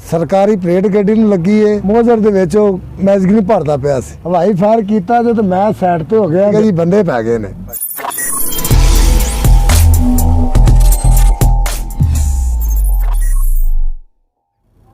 ਸਰਕਾਰੀ ਪਲੇਟ ਗੱਡੀ ਨੂੰ ਲੱਗੀ ਏ ਮੋਜ਼ਰ ਦੇ ਵਿੱਚ ਉਹ ਮੈਗਜ਼ੀਨ ਭਰਦਾ ਪਿਆ ਸੀ। ਹਵਾਈ ਫਾਇਰ ਕੀਤਾ ਜਦੋਂ ਮੈਂ ਸਾਈਡ ਤੇ ਹੋ ਗਿਆ ਜੀ ਬੰਦੇ ਪੈ ਗਏ ਨੇ।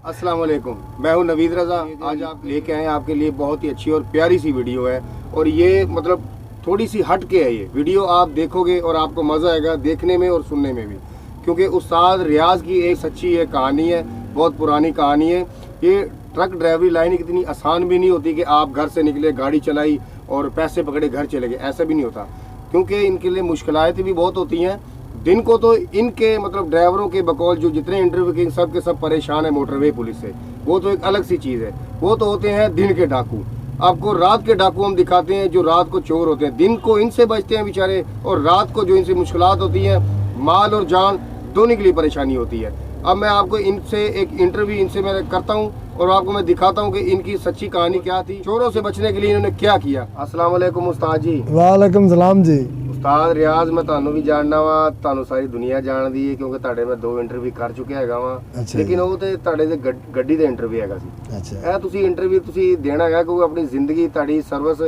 अस्सलाम वालेकुम, मैं हूं नवीद रज़ा। आज आप लेके आए हैं आपके लिए बहुत ही अच्छी और प्यारी सी वीडियो है और ये मतलब थोड़ी सी हट के है। ये वीडियो आप देखोगे और आपको मज़ा आएगा देखने में और सुनने में भी, क्योंकि उस्ताद रियाज की एक सच्ची ये कहानी है, बहुत पुरानी कहानी है। ये ट्रक ड्राइवरी लाइन इतनी आसान भी नहीं होती कि आप घर से निकले, गाड़ी चलाई और पैसे पकड़े घर चले गए, ऐसा भी नहीं होता, क्योंकि इनके लिए मुश्किलात भी बहुत होती हैं। दिन को तो इनके मतलब ड्राइवरों के बकौल जो जितने इंटरव्यू के सब के सब परेशान है मोटरवे पुलिस से, वो तो एक अलग सी चीज़ है। वो तो होते हैं दिन के डाकू। आपको रात के डाकू हम दिखाते हैं जो रात को चोर होते हैं। दिन को इनसे बचते हैं बेचारे, और रात को जो इनसे मुश्किलात होती हैं, माल और जान दोनों के लिए परेशानी होती है। अब मैं आपको इनसे एक इंटरव्यू इनसे मैं करता हूँ और आपको मैं दिखाता हूँ कि इनकी सच्ची कहानी क्या थी, चोरों से बचने के लिए इन्होंने क्या किया। अस्सलाम वालेकुम उस्ताद जी। वालेकुम सलाम जी। उस्ताद रियाज मैं ਤੁਹਾਨੂੰ ਵੀ ਜਾਣਦਾ ਵਾ, ਤੁਹਾਨੂੰ ਸਾਰੀ ਦੁਨੀਆ ਜਾਣਦੀ ਹੈ, ਕਿਉਂਕਿ ਤੁਹਾਡੇ ਮੈਂ 2 ਇੰਟਰਵਿਊ ਕਰ ਚੁੱਕਿਆ ਹੈਗਾ ਵਾ। ਲੇਕਿਨ ਉਹ ਤੇ ਤੁਹਾਡੇ ਦੇ ਗੱਡੀ ਦੇ ਇੰਟਰਵਿਊ ਹੈਗਾ ਸੀ। ਅੱਛਾ, ਇਹ ਤੁਸੀਂ ਇੰਟਰਵਿਊ ਤੁਸੀਂ ਦੇਣਾ ਹੈਗਾ, ਕਿਉਂਕਿ ਆਪਣੀ ਜ਼ਿੰਦਗੀ ਤੁਹਾਡੀ ਸਰਵਿਸ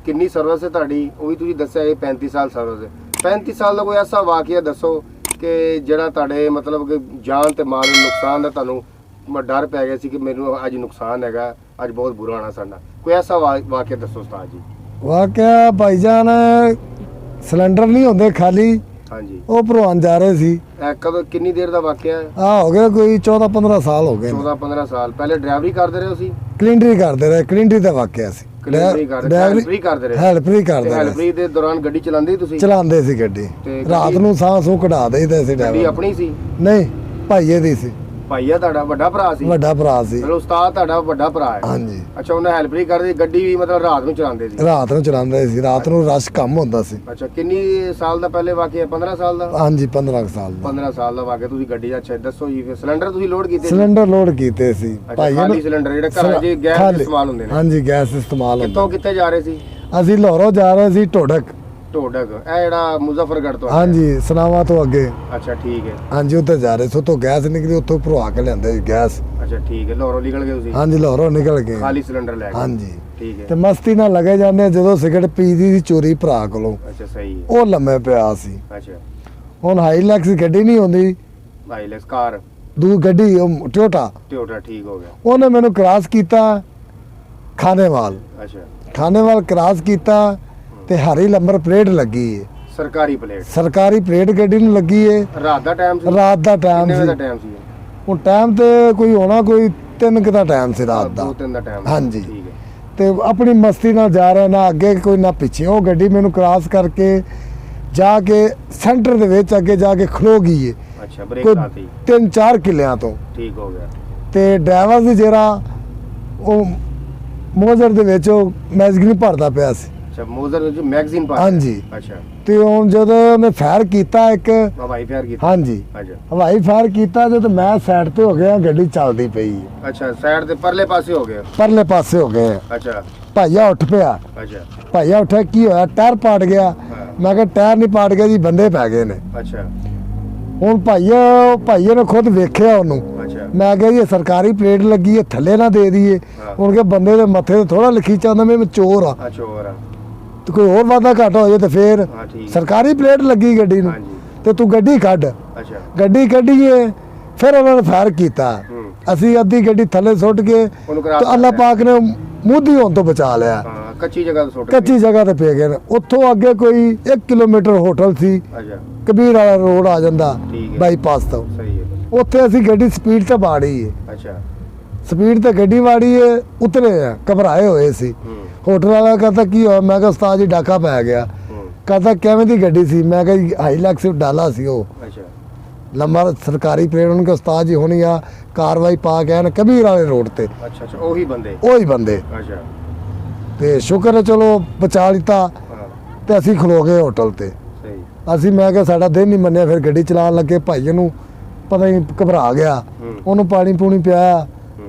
ਕਿੰਨੀ ਸਰਵਿਸ ਹੈ ਤੁਹਾਡੀ, ਉਹ ਵੀ ਤੁਸੀਂ ਦੱਸਿਆ ਇਹ 35 ਸਾਲ ਸਰਵਿਸ ਹੈ। 35 ਸਾਲ ਦਾ ਕੋਈ ਐਸਾ ਵਾਕਿਆ ਦੱਸੋ ਕਿ ਜਿਹੜਾ ਤੁਹਾਡੇ ਮਤਲਬ ਕਿ ਜਾਨ ਤੇ ਮਾਲ ਨੂੰ ਨੁਕਸਾਨ ਦਾ ਤੁਹਾਨੂੰ ਡਰ ਪੈ ਗਿਆ ਸੀ ਕਿ ਮੈਨੂੰ ਅੱਜ ਨੁਕਸਾਨ ਹੈਗਾ, ਅੱਜ ਬਹੁਤ ਬੁਰਾ ਆਣਾ ਸਾਡਾ। ਕੋਈ ਐਸਾ ਵਾਕਿਆ ਦੱਸੋ ਉਸਤਾਦ ਜੀ। ਵਾਕਿਆ ਭਾਈਜਾਨ ਸਿਲੰਡਰ ਨਹੀਂ ਹੁੰਦੇ ਖਾਲੀ, ਹਾਂਜੀ, ਉਹ ਭਰਵਾਨ ਜਾ ਰਹੇ ਸੀ। ਇਹ ਕਦੋਂ ਕਿੰਨੀ ਦੇਰ ਦਾ ਵਾਕਿਆ ਹੈ? ਆ ਹੋ ਗਿਆ ਕੋਈ 14-15 ਸਾਲ ਹੋ ਗਏ। 14-15 ਸਾਲ ਪਹਿਲੇ ਡਰਾਈਵਰੀ ਕਰਦੇ ਰਹੇ ਹੋ ਸੀ? ਕਲੀਨਰੀ ਕਰਦੇ ਰਹੇ, ਕਲੀਨਰੀ ਦਾ ਵਾਕਿਆ ਸੀ। ਕਲੀਨਰੀ ਕਰਦੇ ਰਹੇ? ਹੈਲਪਰੀ ਕਰਦੇ ਰਹੇ। ਹੈਲਪਰੀ ਦੇ ਦੌਰਾਨ ਗੱਡੀ ਚਲਾਉਂਦੇ ਤੁਸੀਂ? ਚਲਾਉਂਦੇ ਸੀ ਗੱਡੀ। ਰਾਤ ਨੂੰ ਸਾਹ ਸੂ ਕਢਾ ਦੇਈਦਾ ਸੀ। ਗੱਡੀ ਆਪਣੀ ਸੀ? ਨਹੀਂ, ਭਾਈਏ ਦੀ ਸੀ। ਭਾਈਆ ਤੁਹਾਡਾ ਵੱਡਾ ਭਰਾ ਸੀ? ਵੱਡਾ ਭਰਾ ਸੀ। ਚਲੋ ਉਸਤਾਦ ਤੁਹਾਡਾ ਵੱਡਾ ਭਰਾ ਹੈ। ਹਾਂਜੀ। ਅੱਛਾ, ਉਹਨੇ ਹੈਲਪਰੀ ਕਰਦੇ, ਗੱਡੀ ਵੀ ਮਤਲਬ ਰਾਤ ਨੂੰ ਚਲਾਉਂਦੇ ਸੀ? ਰਾਤ ਨੂੰ ਚਲਾਉਂਦੇ ਸੀ, ਰਾਤ ਨੂੰ ਰਸ਼ ਕੰਮ ਹੁੰਦਾ ਸੀ। ਅੱਛਾ, ਕਿੰਨੀ ਸਾਲ ਦਾ ਪਹਿਲੇ ਵਾਕਿਆ? 15 ਸਾਲ ਦਾ? ਹਾਂਜੀ, 15 ਸਾਲ ਦਾ। 15 ਸਾਲ ਦਾ ਵਾਕਿਆ ਤੁਸੀਂ ਗੱਡੀ। ਅੱਛਾ ਦੱਸੋ ਜੀ, ਫਿਰ ਸਿਲੰਡਰ ਤੁਸੀਂ ਲੋਡ ਕੀਤੇ? ਸਿਲੰਡਰ ਲੋਡ ਕੀਤੇ ਸੀ ਭਾਈ। ਖਾਲੀ ਸਿਲੰਡਰ ਜਿਹੜੇ ਘਰਾਂ 'ਚ ਗੈਸ ਇਸਤੇਮਾਲ ਹੁੰਦੇ ਨੇ? ਹਾਂਜੀ, ਗੈਸ ਇਸਤੇਮਾਲ ਹੁੰਦਾ। ਕਿੱਥੇ ਜਾ ਰਹੇ ਸੀ? ਅਸੀਂ ਲਾਹੌਰੋਂ ਜਾ ਰਹੇ ਸੀ ਢੋਡਕ। ਢੋਡਕ ਇਹ ਜਿਹੜਾ ਮੁਜ਼ੱਫਰਗੜ੍ਹ ਤੋਂ? ਹਾਂਜੀ, ਸਨਾਵਾ ਤੋਂ ਅੱਗੇ। ਅੱਛਾ ਠੀਕ ਹੈ। ਹਾਂਜੀ, ਉੱਥੇ ਜਾ ਰਹੇ ਸੀ, ਉੱਥੋਂ ਗੈਸ ਨਿਕਲੀ, ਉੱਥੋਂ ਭਰਵਾ ਕੇ ਲਿਆਂਦੇ ਸੀ ਗੈਸ। ਅੱਛਾ ਠੀਕ ਹੈ, ਲਾਹੌਰੋਂ ਨਿਕਲ ਗਏ ਤੁਸੀਂ? ਹਾਂਜੀ, ਲਾਹੌਰੋਂ ਨਿਕਲ ਗਏ ਖਾਲੀ ਸਿਲੰਡਰ ਲੈ ਕੇ। ਹਾਂਜੀ ਠੀਕ ਹੈ। ਤੇ ਮਸਤੀ ਨਾਲ ਲੱਗੇ ਜਾਂਦੇ ਜਦੋਂ ਸਿਗਰਟ ਪੀਦੀ ਸੀ ਚੋਰੀ ਭਰਾ ਕੋਲੋਂ। ਅੱਛਾ ਸਹੀ ਹੈ। ਉਹ ਲੰਮੇ ਪਿਆ ਸੀ। ਅੱਛਾ, ਹੁਣ ਹਾਈਲੈਕਸ ਗੱਡੀ ਨਹੀਂ ਹੁੰਦੀ, ਹਾਈਲੈਕਸ ਕਾਰ ਦੂ ਗੱਡੀ ਉਹ ਟੋਟਾ ਠੀਕ ਹੋ ਗਿਆ। ਉਹਨੇ ਮੈਨੂੰ ਕ੍ਰਾਸ ਕੀਤਾ ਖਾਨੇਵਾਲ। ਅੱਛਾ, ਖਾਨੇਵਾਲ ਕ੍ਰਾਸ ਕੀਤਾ ਤੇ ਹਰੀ ਨੰਬਰ ਪਲੇਟ ਲੱਗੀ ਏ, ਸਰਕਾਰੀ ਪਲੇਟ? ਸਰਕਾਰੀ ਪਲੇਟ ਗੱਡੀ ਨੂੰ ਲੱਗੀ ਏ। ਰਾਤ ਦਾ ਟਾਈਮ ਸੀ? ਰਾਤ ਦਾ ਟਾਈਮ ਕਿੰਨੇ ਸੀ। ਦਾ ਟਾਈਮ ਸੀ? ਹੁਣ ਟਾਈਮ ਤੇ ਕੋਈ ਹੋਣਾ ਕੋਈ 3 ਕੁ ਦਾ ਟਾਈਮ ਸੀ ਰਾਤ ਦਾ। 2-3 ਦਾ ਟਾਈਮ? ਹਾਂਜੀ। ਠੀਕ ਹੈ। ਤੇ ਆਪਣੀ ਮਸਤੀ ਨਾਲ ਜਾ ਰਿਹਾ, ਨਾ ਅੱਗੇ ਕੋਈ ਨਾ ਪਿੱਛੇ। ਉਹ ਗੱਡੀ ਮੈਨੂੰ ਕ੍ਰਾਸ ਕਰਕੇ ਜਾ ਕੇ ਸੈਂਟਰ ਦੇ ਵਿੱਚ ਅੱਗੇ ਜਾ ਕੇ ਖਲੋ ਗਈ ਏ। ਅੱਛਾ, ਬ੍ਰੇਕ ਲਾਤੀ? 3-4 ਕਿੱਲਿਆਂ ਤੋਂ। ਠੀਕ ਹੋ ਗਿਆ। ਤੇ ਡਰਾਈਵਰ ਸੀ ਜਿਹੜਾ ਉਹ ਮੋਜ਼ਰ ਦੇ ਵਿੱਚ ਉਹ ਮੈਗਜ਼ੀਨ ਭਰਦਾ ਪਿਆ ਸੀ। ਅੱਛਾ, ਮੋਜ਼ਰ ਵਿੱਚ ਮੈਗਜ਼ੀਨ ਪਾ? ਹਾਂਜੀ। ਅੱਛਾ। ਤੇ ਹੁਣ ਜਦੋਂ ਉਹਨੇ ਫਾਇਰ ਕੀਤਾ ਇੱਕ ਹਵਾਈ ਫਾਇਰ ਕੀਤਾ? ਹਾਂਜੀ। ਅੱਛਾ, ਹਵਾਈ ਫਾਇਰ ਕੀਤਾ ਜਦੋਂ ਮੈਂ ਸਾਈਡ ਤੇ ਹੋ ਗਿਆ, ਗੱਡੀ ਚੱਲਦੀ ਪਈ ਹੈ। ਅੱਛਾ, ਸਾਈਡ ਤੇ ਪਰਲੇ ਪਾਸੇ ਹੋ ਗਿਆ? ਪਰਲੇ ਪਾਸੇ ਹੋ ਗਏ। ਅੱਛਾ। ਭਾਈਆ ਉੱਠ ਪਿਆ। ਅੱਛਾ। ਭਾਈਆ ਉੱਠਿਆ, ਕੀ ਹੋਇਆ? ਟਾਇਰ ਪਾੜ ਗਿਆ। ਮੈਂ ਕਿਹਾ ਟਾਇਰ ਨਹੀਂ ਪਾੜ ਗਿਆ ਜੀ, ਬੰਦੇ ਪੈ ਗਏ ਨੇ। ਅੱਛਾ। ਹੁਣ ਭਾਈਏ ਨੇ ਖੁਦ ਵੇਖਿਆ ਉਹਨੂੰ। ਅੱਛਾ। ਮੈਂ ਕਿਹਾ ਇਹ ਸਰਕਾਰੀ ਪਲੇਟ ਲੱਗੀ ਹੈ, ਥੱਲੇ ਨਾ ਦੇ ਦਈਏ। ਹੁਣ ਕਿ ਬੰਦੇ ਦੇ ਮੱਥੇ ਤੇ ਥੋੜਾ ਲਿਖੀ ਚਾਹੁੰਦਾ ਮੈਂ ਚੋਰ ਆ। ਚੋਰ ਆ। ਤੇ ਕੋਈ ਹੋਰ ਵਾਦਾ ਘਾਟਾ ਹੋ ਜਾਏ ਤੇ ਫੇਰ ਸਰਕਾਰੀ ਪਲੇਟ ਲੱਗੀ ਗੱਡੀ ਨੂੰ ਤੇ ਤੂੰ ਗੱਡੀ ਕੱਢ। ਅੱਛਾ। ਗੱਡੀ ਕੱਢੀਏ, ਫਿਰ ਉਹਨਾਂ ਨੇ ਫਾਇਰ ਕੀਤਾ। ਅਸੀਂ ਅੱਧੀ ਗੱਡੀ ਥੱਲੇ ਸੁੱਟ ਕੇ ਤੇ ਅੱਲਾਹ ਪਾਕ ਨੇ ਮੂਧੀ ਹੋਣ ਤੋਂ ਬਚਾ ਲਿਆ। ਕੱਚੀ ਜਗ੍ਹਾ ਤੇ ਸੁੱਟ? ਕੱਚੀ ਜਗ੍ਹਾ ਤੇ ਪੈ ਗਏ ਨੇ। ਉੱਥੋਂ ਅੱਗੇ ਕੋਈ 1 ਕਿਲੋਮੀਟਰ ਹੋਟਲ ਸੀ। ਅੱਛਾ। ਕਬੀਰ ਵਾਲਾ ਰੋਡ ਆ ਜਾਂਦਾ ਬਾਈਪਾਸ ਤੋਂ। ਸਹੀ ਹੈ। ਉੱਥੇ ਅਸੀਂ ਗੱਡੀ ਸਪੀਡ ਤੇ ਬਾੜੀ ਏ। ਅੱਛਾ। ਸਪੀਡ ਤੇ ਗੱਡੀ ਵਾੜੀ ਏ, ਉਤਰੇ ਆ, ਘਬਰਾਏ ਹੋਏ ਸੀ। ਹੋਟਲ ਵਾਲਾ ਕਹਿੰਦਾ ਕੀ ਹੋਇਆ? ਮੈਂ ਕਿਹਾ ਉਸਤਾਦ ਜੀ ਡਾਕਾ ਪੈ ਗਿਆ। ਕਹਿੰਦਾ ਕਿਵੇਂ ਦੀ ਗੱਡੀ ਸੀ? ਮੈਂ ਕਿਹਾ ਹਾਈਲੈਕਸ ਡਾਲਾ ਸੀ ਉਹ। ਅੱਛਾ। ਲੰਮਾ ਸਰਕਾਰੀ ਪਲੇਟ। ਉਹਨਾਂ ਕੇ ਉਸਤਾਦ ਜੀ ਹੋਣੀ ਆ ਕਾਰਵਾਈ ਪਾ ਕੇ ਆਏ ਕਬੀਰ ਵਾਲੇ ਰੋਡ ਤੇ। ਅੱਛਾ ਅੱਛਾ, ਉਹੀ ਬੰਦੇ? ਅੱਛਾ। ਤੇ ਸ਼ੁਕਰ ਹੈ ਚਲੋ ਬਚਾ ਲਿੱਤਾ। ਤੇ ਅਸੀਂ ਖਲੋ ਗਏ ਹੋਟਲ ਤੇ। ਅਸੀਂ ਮੈਂ ਕਿਹਾ ਸਾਡਾ ਦਿਨ ਨਹੀਂ ਮੰਨਿਆ, ਫਿਰ ਗੱਡੀ ਚਲਾਉਣ ਲੱਗੇ। ਭਾਈ ਨੂੰ ਪਤਾ ਨਹੀਂ ਘਬਰਾ ਗਿਆ, ਉਹਨੂੰ ਪਾਣੀ ਪੂਣੀ ਪਿਆਇਆ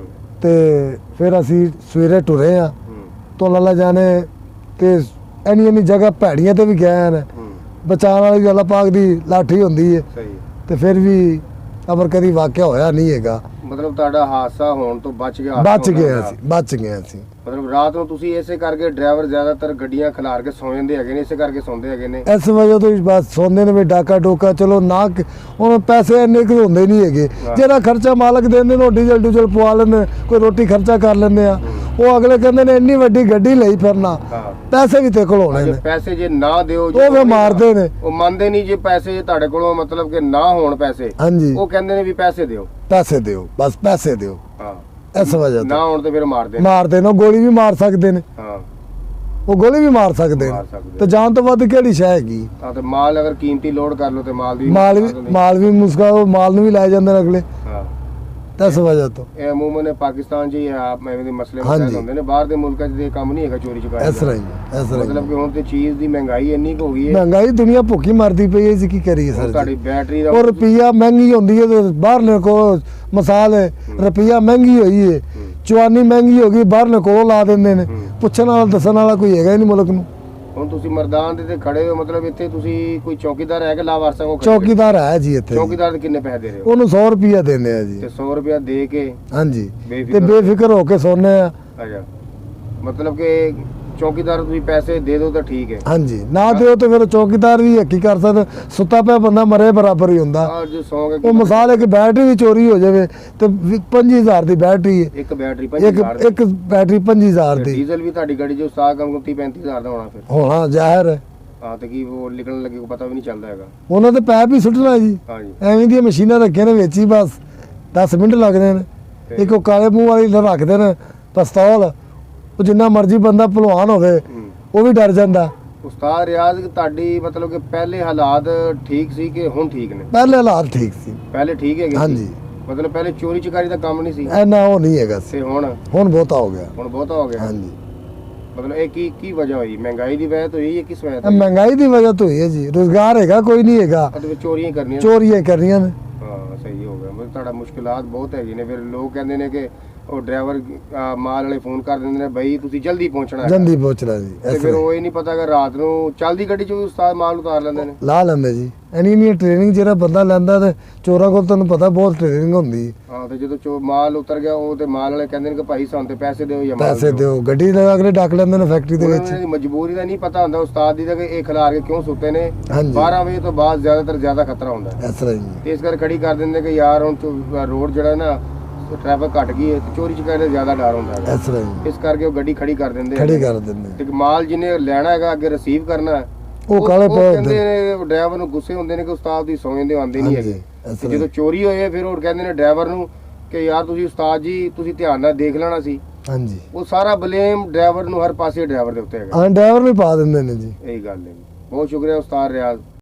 ਤੇ ਫਿਰ ਅਸੀਂ ਸਵੇਰੇ ਟੁਰੇ ਆ ਤੋਂ ਲੱਲਾ ਜਾਣੇ ਤੇ ਇੰਨੀ ਜਗ੍ਹਾ ਭੈੜੀਆਂ ਤੇ ਵੀ ਗਏ ਨੇ। ਬਚਾਉਣ ਵਾਲੀ ਅੱਲਾਹ ਪਾਕ ਦੀ ਲਾਠੀ ਹੁੰਦੀ ਹੈ ਤੇ ਫਿਰ ਵੀ ਅਮਰ ਕਦੀ ਵਾਕਿਆ ਹੋਇਆ ਨਹੀਂ ਹੈਗਾ। ਮਤਲਬ ਤੁਹਾਡਾ ਹਾਦਸਾ ਹੋਣ ਤੋਂ ਬਚ ਗਿਆ? ਬਚ ਗਏ ਅਸੀਂ, ਬਚ ਗਏ ਅਸੀਂ। ਮਤਲਬ ਰਾਤ ਨੂੰ ਤੁਸੀਂ ਇਸੇ ਕਰਕੇ ਡਰਾਈਵਰ ਜ਼ਿਆਦਾਤਰ ਗੱਡੀਆਂ ਖਿਲਾਰ ਕੇ ਸੌਂ ਜਾਂਦੇ ਹੈਗੇ ਨੇ, ਇਸੇ ਕਰਕੇ ਸੌਂਦੇ ਹੈਗੇ ਨੇ। ਇਸ ਵਜ੍ਹਾ ਤੋਂ ਹੀ ਬਸ ਸੌਂਦੇ ਨੇ ਵੀ ਡਾਕਾ ਡੋਕਾ ਚਲੋ ਨਾ ਹੁਣ ਪੈਸੇ ਇੰਨੇ ਕੁ ਹੁੰਦੇ ਨਹੀਂ ਹੈਗੇ। ਜਿਹੜਾ ਖਰਚਾ ਮਾਲਕ ਦਿੰਦੇ ਨੇ ਉਹ ਡੀਜ਼ਲ ਡੂਜ਼ਲ ਪਵਾ ਲੈਂਦੇ, ਕੋਈ ਰੋਟੀ ਖਰਚਾ ਕਰ ਲੈਂਦੇ ਆ। ਉਹ ਅਗਲੇ ਕਹਿੰਦੇ ਨੇ ਇੰਨੀ ਵੱਡੀ ਗੱਡੀ ਲਈ ਫਿਰਨਾ, ਪੈਸੇ ਵੀ ਤੇ ਕੋਲ ਹੋਣੇ ਨੇ। ਪੈਸੇ ਜੇ ਨਾ ਦਿਓ ਉਹ ਵੀ ਮਾਰਦੇ ਨੇ, ਉਹ ਮੰਨਦੇ ਨਹੀਂ। ਜੇ ਪੈਸੇ ਤੁਹਾਡੇ ਕੋਲੋਂ ਮਤਲਬ ਕਿ ਨਾ ਹੋਣ ਪੈਸੇ, ਹਾਂਜੀ ਉਹ ਕਹਿੰਦੇ ਨੇ ਵੀ ਪੈਸੇ ਦਿਓ, ਪੈਸੇ ਦਿਓ, ਬਸ ਪੈਸੇ ਦਿਓ। ਹਾਂ, ਇਸ ਵਜ੍ਹਾ ਨਾ ਤੋਂ ਹੋਣ ਤੇ ਫਿਰ ਮਾਰਦੇ ਨੇ। ਮਾਰਦੇ ਨੇ, ਉਹ ਗੋਲੀ ਵੀ ਮਾਰ ਸਕਦੇ ਨੇ। ਹਾਂ, ਉਹ ਗੋਲੀ ਵੀ ਮਾਰ ਸਕਦੇ ਨੇ। ਤੇ ਜਾਨ ਤੋਂ ਵੱਧ ਕਿਹੜੀ ਸ਼ੈ ਹੈਗੀ? ਹਾਂ, ਤੇ ਮਾਲ ਅਗਰ ਕੀਮਤੀ ਲੋਡ ਕਰ ਲਓ ਤੇ ਮਾਲ ਵੀ ਮਾਲ ਵੀ ਮੁਸਕਾ, ਉਹ ਮਾਲ ਨੂੰ ਵੀ ਲੈ ਜਾਂਦੇ ਨੇ ਅਗਲੇ। ਹਾਂ, ਇਸ ਵਜ੍ਹਾ ਤੋਂ ਇਹ ਅਮੂਮਨ ਪਾਕਿਸਤਾਨ 'ਚ ਹੀ ਆਪ ਐਵੇਂ ਦੇ ਮਸਲੇ ਮਸਾਇਲ ਹੁੰਦੇ ਨੇ। ਬਾਹਰ ਦੇ ਮੁਲਕਾਂ 'ਚ ਇਹ ਕੰਮ ਨਹੀਂ ਹੈਗਾ ਚੋਰੀ ਚੁਕਾਈ ਇਸ ਤਰ੍ਹਾਂ ਹੀ, ਇਸ ਤਰ੍ਹਾਂ ਮਤਲਬ ਕਿ ਹੁਣ ਤੇ ਚੀਜ਼ ਦੀ ਮਹਿੰਗਾਈ ਇੰਨੀ ਕੁ ਹੋ ਗਈ ਹੈ। ਮਹਿੰਗਾਈ ਦੁਨੀਆ ਭੁੱਖੀ ਮਰਦੀ ਪਈ ਹੈ ਜੀ, ਕੀ ਕਰੀਏ ਸਰ ਤੁਹਾਡੀ ਜੀ। ਬੈਟਰੀ ਦਾ ਉਹ ਰੁਪਈਆ ਮਹਿੰਗੀ ਹੁੰਦੀ ਹੈ ਤੇ ਬਾਹਰ ਕੋ ਮਿਸਾਲ ਹੈ, ਰੁਪਈਆ ਮਹਿੰਗੀ ਹੋਈ ਹੈ, ਚਵਾਨੀ ਮਹਿੰਗੀ ਹੋ ਗਈ, ਬਾਹਰ ਕੋਲ ਲਾ ਦਿੰਦੇ ਨੇ। ਪੁੱਛਣ ਵਾਲਾ ਦੱਸਣ ਵਾਲਾ ਕੋਈ ਹੈਗਾ ਹੀ ਨਹੀਂ ਮੁਲਕ ਨੂੰ। ਹੁਣ ਤੁਸੀਂ ਮਰਦਾਨ ਦੇ ਤੇ ਖੜੇ ਹੋ, ਮਤਲਬ ਇੱਥੇ ਤੁਸੀਂ ਕੋਈ ਚੌਕੀਦਾਰ ਹੈ ਕਿ ਲਾਵਾਰਸਾਂ ਕੋ? ਚੌਕੀਦਾਰ ਹੈ ਜੀ ਇੱਥੇ। ਚੌਕੀਦਾਰ ਦੇ ਕਿੰਨੇ ਪੈਸੇ ਦੇ ਰਹੇ ਹੋ? ਉਹਨੂੰ 100 ਰੁਪਈਆ ਦਿੰਦੇ ਆ ਜੀ। ਤੇ 100 ਰੁਪਇਆ ਦੇ ਕੇ ਹਾਂਜੀ, ਤੇ ਬੇਫਿਕਰ ਹੋ ਕੇ ਸੋਨੇ ਆ। ਅੱਛਾ, ਮਤਲਬ ਕਿ ਚੌਕੀਦਾਰ ਤੁਸੀਂ ਪੈਸੇ ਦੇ ਦਿਓ ਤਾਂ ਠੀਕ ਹੈ। ਹਾਂਜੀ, ਨਾ ਦਿਓ ਤੇ ਫਿਰ ਚੌਕੀਦਾਰ ਵੀ ਕੀ ਕਰ ਸਕਦਾ? ਸੁੱਤਾ ਪਿਆ ਬੰਦਾ ਮਰੇ ਬਰਾਬਰ ਹੀ ਹੁੰਦਾ। ਅੱਜ ਸੌਂ ਕੇ ਉਹ ਮਿਸਾਲ ਹੈ ਕਿ ਬੈਟਰੀ ਵੀ ਚੋਰੀ ਹੋ ਜਾਵੇ ਤੇ 5000 ਦੀ ਬੈਟਰੀ ਹੈ, ਇੱਕ ਬੈਟਰੀ 5000 ਦੀ, ਇੱਕ ਬੈਟਰੀ 5000 ਦੀ। ਡੀਜ਼ਲ ਵੀ ਤੁਹਾਡੀ ਗੱਡੀ 'ਚ ਉਸਤਾਦ ਕਮ 30-35 ਹਜ਼ਾਰ ਦਾ ਹੋਣਾ ਫਿਰ। ਹੋਣਾ ਜ਼ਾਹਿਰ ਹੈ। ਹਾਂ, ਤੇ ਕੀ ਉਹ ਨਿਕਲਣ ਲੱਗੇ ਕੋ ਪਤਾ ਵੀ ਨਹੀਂ ਚੱਲਦਾ ਹੈਗਾ। ਉਹਨਾਂ ਤੇ ਪੈਪ ਹੀ ਸੁੱਟਣਾ ਜੀ। ਹਾਂਜੀ, ਐਵੇਂ ਦੀਆਂ ਮਸ਼ੀਨਾਂ ਰੱਖੀਆਂ ਨੇ ਵਿੱਚ ਹੀ, ਬਸ 10 ਮਿੰਟ ਲੱਗਦੇ ਨੇ। ਇੱਕ ਉਹ ਕਾਲੇ ਮੂੰਹ ਵਾਲੀ ਰੱਖਦੇ ਨੇ ਪਿਸਤੌਲ, ਉਹ ਜਿੰਨਾ ਮਰਜ਼ੀ ਬੰਦਾ ਭਲਵਾਨ ਹੋਵੇ ਉਹ ਵੀ ਡਰ ਜਾਂਦਾ। ਉਸਤਾਦ ਰਿਆਜ਼, ਤੁਹਾਡੀ ਮਤਲਬ ਕਿ ਪਹਿਲੇ ਹਾਲਾਤ ਠੀਕ ਸੀ ਕਿ ਹੁਣ ਠੀਕ ਨੇ? ਪਹਿਲੇ ਹਾਲਾਤ ਠੀਕ ਸੀ। ਪਹਿਲੇ ਠੀਕ ਹੈਗੇ ਸੀ? ਹਾਂਜੀ, ਮਤਲਬ ਪਹਿਲੇ ਚੋਰੀ ਚਕਾਰੀ ਦਾ ਕੰਮ ਨਹੀਂ ਸੀ ਐਨਾ ਉਹ ਨਹੀਂ ਹੈਗਾ ਸੀ। ਤੇ ਹੁਣ ਬਹੁਤਾ ਹੋ ਗਿਆ। ਹੁਣ ਬਹੁਤਾ ਹੋ ਗਿਆ। ਹਾਂਜੀ, ਮਤਲਬ ਇਹ ਕੀ ਵਜ੍ਹਾ ਹੋਈ? ਮਹਿੰਗਾਈ ਦੀ ਵਜ੍ਹਾ ਤੋਂ ਹੋਈ ਹੈ? ਕਿਸ ਵਜ੍ਹਾ ਤੋਂ? ਮਹਿੰਗਾਈ ਦੀ ਵਜ੍ਹਾ ਤੋਂ ਹੀ ਹੈ ਜੀ। ਰੋਜ਼ਗਾਰ ਹੈਗਾ ਕੋਈ ਨਹੀਂ ਹੈਗਾ, ਮਤਲਬ ਚੋਰੀਆਂ ਹੀ ਕਰਨੀਆਂ। ਚੋਰੀਆਂ ਕਰਨੀਆਂ ਨੇ। ਹਾਂ, ਸਹੀ ਹੋ ਗਿਆ। ਮਤਲਬ ਤੁਹਾਡਾ ਮੁਸ਼ਕਿਲਾਤ ਬਹੁਤ ਹੈਗੀ ਨੇ। ਫਿਰ ਲੋਕ ਕਹਿੰਦੇ ਨੇ ਕਿ ਉਹ ਡਰਾਈਵਰ ਮਾਲ ਵਾਲੇ ਫੋਨ ਕਰ ਦਿੰਦੇ ਨੇ, ਬਈ ਤੁਸੀਂ ਜਲਦੀ ਪਹੁੰਚਣਾ ਹੈ, ਜਲਦੀ ਪਹੁੰਚਣਾ ਜੀ। ਤੇ ਫਿਰ ਉਹ ਇਹ ਨਹੀਂ ਪਤਾ ਕਿ ਰਾਤ ਨੂੰ ਚੱਲਦੀ ਗੱਡੀ 'ਚ ਵੀ ਉਸਤਾਦ ਮਾਲ ਉਤਾਰ ਲੈਂਦੇ ਨੇ, ਲਾ ਲੈਂਦੇ ਜੀ। ਐਨੀ ਨਹੀਂ ਟ੍ਰੇਨਿੰਗ ਜਿਹੜਾ ਬੰਦਾ ਲੈਂਦਾ ਤੇ ਚੋਰਾਂ ਕੋਲ ਤੁਹਾਨੂੰ ਪਤਾ ਬਹੁਤ ਟ੍ਰੇਨਿੰਗ ਹੁੰਦੀ ਹੈ। ਹਾਂ, ਤੇ ਜਦੋਂ ਮਾਲ ਉਤਰ ਗਿਆ ਉਹ ਤੇ ਮਾਲ ਵਾਲੇ ਕਹਿੰਦੇ ਨੇ ਕਿ ਭਾਈ ਸਾਨੂੰ ਤੇ ਪੈਸੇ ਦਿਓ ਜਾਂ ਮਾਲ ਪੈਸੇ ਦਿਓ। ਗੱਡੀ ਲਗਾ ਕੇ ਡੱਕ ਲੈਂਦੇ ਨੇ ਫੈਕਟਰੀ ਦੇ ਵਿੱਚ। ਉਹਨਾਂ ਦੀ ਮਜਬੂਰੀ ਦਾ ਨਹੀਂ ਪਤਾ ਹੁੰਦਾ ਉਸਤਾਦ ਦੀ, ਕਿ ਇਹ ਖਿਲਾਰ ਕੇ ਕਿਉਂ ਸੁੱਤੇ ਨੇ। ਹਾਂਜੀ, 12 ਵਜੇ ਤੋਂ ਬਾਅਦ ਜ਼ਿਆਦਾ ਖਤਰਾ ਹੁੰਦਾ ਹੈ। ਇਸ ਤਰ੍ਹਾਂ ਹੀ। ਤੇ ਇਸ ਕਰਕੇ ਖੜੀ ਕਰ ਦਿੰਦੇ ਕਿ ਯਾਰ ਹੁਣ ਰੋਡ ਜਿਹੜਾ ਨਾ ਟ੍ਰੈਫਿਕ ਘਟ ਗਈ ਹੈ ਤੇ ਚੋਰੀ ਚਕਾਰੀ ਦਾ ਜ਼ਿਆਦਾ ਡਰ ਹੁੰਦਾ ਹੈ। ਇਸ ਤਰ੍ਹਾਂ ਹੀ ਇਸ ਕਰਕੇ ਉਹ ਗੱਡੀ ਖੜੀ ਕਰ ਦਿੰਦੇ ਖੜੀ ਕਰ ਦਿੰਦੇ। ਤੇ ਮਾਲ ਜਿਹਨੇ ਲੈਣਾ ਹੈਗਾ ਅੱਗੇ ਰਿਸੀਵ ਕਰਨਾ ਹੈ, ਉਹ ਕਾਲੇ ਉਹ ਕਹਿੰਦੇ ਨੇ ਡਰਾਈਵਰ ਨੂੰ ਗੁੱਸੇ ਹੁੰਦੇ ਨੇ ਕਿ ਉਸਤਾਦ ਦੀ ਸੌਂ ਜਾਂਦੇ ਆਉਂਦੇ ਨਹੀਂ ਹੈਗੇ। ਤੇ ਜਦੋਂ ਚੋਰੀ ਹੋਏ ਫਿਰ ਉਹ ਕਹਿੰਦੇ ਨੇ ਡਰਾਈਵਰ ਨੂੰ ਕਿ ਯਾਰ ਤੁਸੀਂ ਉਸਤਾਦ ਜੀ ਤੁਸੀਂ ਧਿਆਨ ਨਾਲ ਦੇਖ ਲੈਣਾ ਸੀ। ਹਾਂਜੀ, ਉਹ ਸਾਰਾ ਬਲੇਮ ਡਰਾਈਵਰ ਨੂੰ, ਹਰ ਪਾਸੇ ਡਰਾਈਵਰ ਦੇ ਉੱਤੇ ਹੈਗਾ। ਹਾਂ, ਡਰਾਈਵਰ ਨੂੰ ਪਾ ਦਿੰਦੇ ਨੇ ਜੀ। ਇਹੀ ਗੱਲ ਹੈ। ਬਹੁਤ ਸ਼ੁਕਰੀਆ ਉਸਤਾਦ ਰਿਆਜ਼।